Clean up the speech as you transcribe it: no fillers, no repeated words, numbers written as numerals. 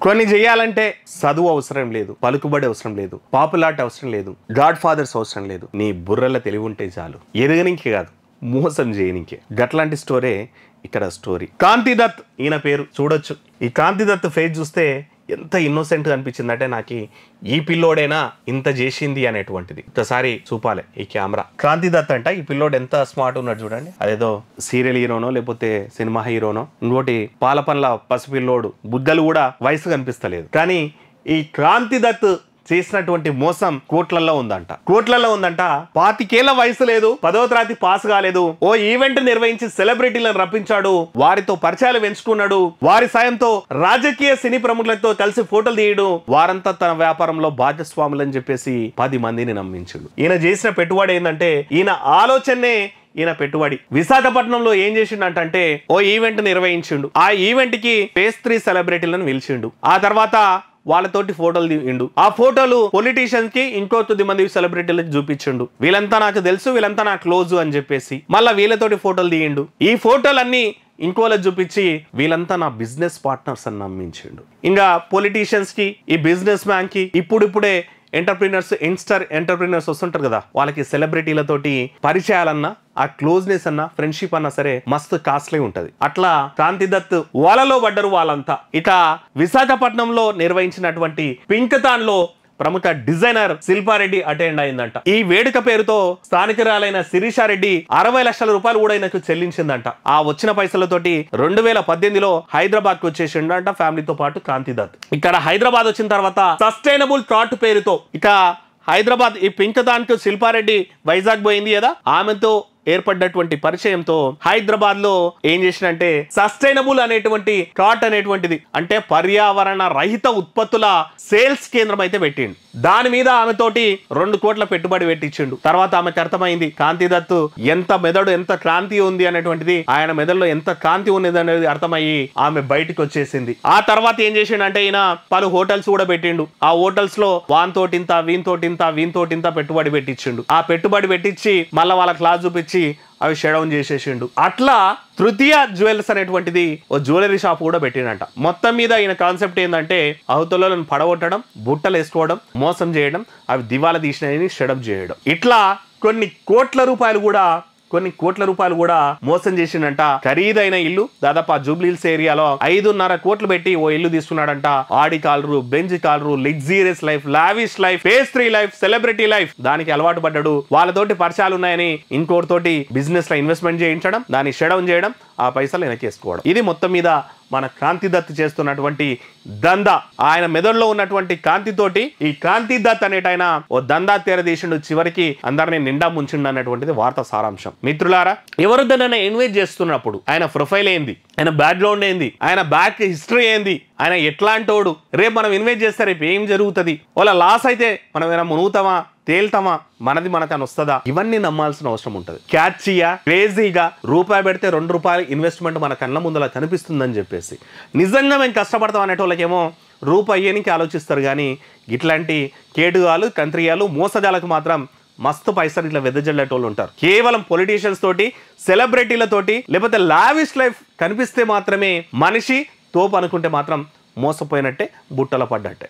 కొన్ని చేయాలంటే చదువు అవసరం లేదు, పలుకుబడి అవసరం లేదు, పాపులారిటీ అవసరం లేదు, గాడ్ ఫాదర్స్ అవసరం లేదు. నీ బుర్రల తెలివి ఉంటే చాలు. ఎదగనికే కాదు, మోసం చేయనికే. గట్లాంటి స్టోరీ ఇక్కడ స్టోరీ. కాంతిదత్ ఈయన పేరు చూడొచ్చు. ఈ కాంతిదత్ ఫేస్ చూస్తే ఎంత ఇన్నోసెంట్గా అనిపించిందంటే నాకు ఈ పిల్లోడైనా ఇంత చేసింది అనేటువంటిది. ఒకసారి చూపాలి ఈ కెమెరా. కాంతిదత్ అంట ఈ పిల్లోడు ఎంత స్మార్ట్ ఉన్నాడు చూడండి. అదేదో సీరియల్ హీరోనో లేకపోతే సినిమా హీరోనో. ఇంకోటి పాల పనుల పసిపిల్లోడు, బుగ్గలు కూడా వయసు కనిపిస్తలేదు. కానీ ఈ కాంతిదత్ చేసినటువంటి మోసం కోట్లలో ఉందంట. 25 ఏళ్ల వయసు లేదు, 10వ తరగతి పాస్ కాలేదు. ఓ ఈవెంట్ నిర్వహించి సెలబ్రిటీలను రప్పించాడు, వారితో పరిచయాలు పెంచుకున్నాడు, వారి సాయంతో రాజకీయ సినీ ప్రముఖులతో కలిసి ఫోటోలు తీయడు, వారంతా తన వ్యాపారంలో భాగస్వాములని చెప్పేసి 10 మందిని నమ్మించాడు. ఈయన చేసిన పెట్టుబడి ఏంటంటే, ఈయన ఆలోచనే ఈయన పెట్టుబడి. విశాఖపట్నంలో ఏం చేసిండంటే ఓ ఈవెంట్ నిర్వహించిండు. ఆ ఈవెంట్ కి ఫేస్ 3 సెలబ్రిటీలను పిలిచిండు. ఆ తర్వాత వాళ్ళతోటి ఫోటోలు దిగిండు. ఆ ఫోటోలు పొలిటీషియన్స్ కి ఇంకో 10 మంది సెలబ్రిటీలకు చూపించిండు. వీళ్ళంతా నాకు తెలుసు, వీళ్ళంతా నా క్లోజ్ అని చెప్పేసి మళ్ళీ వీళ్ళతోటి ఫోటోలు దిగిండు. ఈ ఫోటోలన్నీ ఇంకోళ్ళకి చూపించి వీళ్ళంతా నా బిజినెస్ పార్ట్నర్స్ అని నమ్మించిండు. ఇంకా పొలిటీషియన్స్ కి, ఈ బిజినెస్ మ్యాన్ కి, ఇప్పుడిప్పుడే ఎంటర్ప్రీనర్స్, యంగ్స్టర్ ఎంటర్ప్రీనర్స్ వస్తుంటారు కదా, వాళ్ళకి సెలబ్రిటీలతోటి పరిచయాలన్నా, ఆ క్లోజ్నెస్ అన్నా, ఫ్రెండ్షిప్ అన్నా సరే మస్తు కాస్ట్లీ ఉంటది. అట్లా కాంతిదత్ వాళ్ళలో పడ్డరు వాళ్ళంతా. ఇక విశాఖపట్నంలో నిర్వహించినటువంటి పింకథాన్ లో ప్రముఖ డిజైనర్ శిల్పారెడ్డి అటెండ్ అయిందంట. ఈ వేడుక పేరుతో స్థానికురాలైన శిరీషారెడ్డి 60 లక్షల రూపాయలు కూడా ఆయనకు చెల్లించిందంట. ఆ వచ్చిన పైసలతోటి 2018లో హైదరాబాద్ కు వచ్చేసిండంట ఫ్యామిలీతో పాటు కాంతిదత్. ఇక్కడ హైదరాబాద్ వచ్చిన తర్వాత సస్టైనబుల్ థాట్ పేరుతో ఇక హైదరాబాద్ ఈ పింకథాన్ కు శిల్పారెడ్డి వైజాగ్ పోయింది కదా, ఆమెతో ఏర్పడ్డటువంటి పరిచయంతో హైదరాబాద్ లో ఏం చేసినంటే సస్టైనబుల్ అనేటువంటి కార్ట్ అనేటువంటిది, అంటే పర్యావరణ రహిత ఉత్పత్తుల సేల్స్ కేంద్రం అయితే పెట్టిండు. దాని మీద ఆమెతోటి 2 కోట్ల పెట్టుబడి పెట్టించిండు. తర్వాత ఆమెకు అర్థమైంది కాంతిదత్ ఎంత మెదడు, ఎంత క్రాంతి ఉంది అనేటువంటిది, ఆయన మెదడులో ఎంత కాంతి ఉన్నది అనేది అర్థమయ్యి ఆమె బయటికి వచ్చేసింది. ఆ తర్వాత ఏం చేసిండంటే ఈయన పలు హోటల్స్ కూడా పెట్టిండు. ఆ హోటల్స్ లో వాన్తోటింత, వీన్తోటింత పెట్టుబడి పెట్టించిండు. ఆ పెట్టుబడి పెట్టించి మళ్ళీ వాళ్ళ క్లాస్ చూపించి అవి షట్ డౌన్ చేసేసిండు. అట్లా తృతీయ జ్యువెలర్స్ అనేటువంటిది ఓ జ్యువెలరీ షాప్ కూడా పెట్టినట్ట. మొత్తం మీద ఈయన కాన్సెప్ట్ ఏంటంటే అవతలను పడగొట్టడం, బుట్టలు వేసుకోవడం, మోసం చేయడం, అవి దివాలా తీసినవి షడప్ చేయడం. ఇట్లా కొన్ని కోట్ల రూపాయలు కూడా మోసం చేసిండంట. ఖరీదైన ఇల్లు దాదాపు ఆ జూబ్లీహిల్స్ ఏరియాలో 5.5 కోట్లు పెట్టి ఓ ఇల్లు తీసుకున్నాడంట. Audi car, Benz car, luxurious life, lavish life, page 3 life, celebrity life, దానికి అలవాటు పడ్డాడు. వాళ్ళతోటి పరిచయాలు ఉన్నాయని ఇంకోటితోటి బిజినెస్ లో ఇన్వెస్ట్మెంట్ చేయించడం, దాన్ని షట్ డౌన్ చేయడం, ఆ పైసలు వెనకేసుకోవడం. ఇది మొత్తం మీద మన కాంతిదత్ చేస్తున్నటువంటి దందా. ఆయన మెదడులో ఉన్నటువంటి కాంతితోటి ఈ కాంతిదత్ అనేటైన ఓ దందా తెరదీసిండు. చివరికి అందరినీ నిండా ముంచిండు అన్నటువంటిది వార్త సారాంశం. మిత్రులారా, ఎవరిదైనా ఇన్వెస్ట్ చేస్తున్నప్పుడు ఆయన ప్రొఫైల్ ఏంది, ఆయన బ్యాక్గ్రౌండ్ ఏంది, ఆయన బ్యాక్ హిస్టరీ ఏంది, ఆయన ఎట్లాంటోడు, రేపు మనం ఇన్వెస్ట్ చేస్తే రేపు ఏం జరుగుతుంది, వాళ్ళ లాస్ అయితే మనం ఏమైనా మునుగుతామా, తేల్తామా, మనది వస్తుందా, ఇవన్నీ నమ్మాల్సిన అవసరం ఉంటుంది. క్యాచ్గా, క్రేజీగా రూపాయి పెడితే 2 రూపాయలు ఇన్వెస్ట్మెంట్ మన కళ్ళ ముందర కనిపిస్తుందని చెప్పేసి నిజంగా మేము కష్టపడతాం అనేటోళ్ళకేమో రూపాయి అయ్యేనికి ఆలోచిస్తారు. కానీ ఇట్లాంటి కేటుగాలు, కంత్రియాలు, మోసజాలకు మాత్రం మస్తు పైసలు ఇట్లా వెదజల్లేటోళ్ళు ఉంటారు. కేవలం పొలిటీషియన్స్ తోటి, సెలబ్రిటీలతోటి, లేకపోతే లావిష్ లైఫ్ కనిపిస్తే మాత్రమే మనిషి తోపు అనుకుంటే మాత్రం మోసపోయినట్టే, బుట్టల పడ్డట్టే.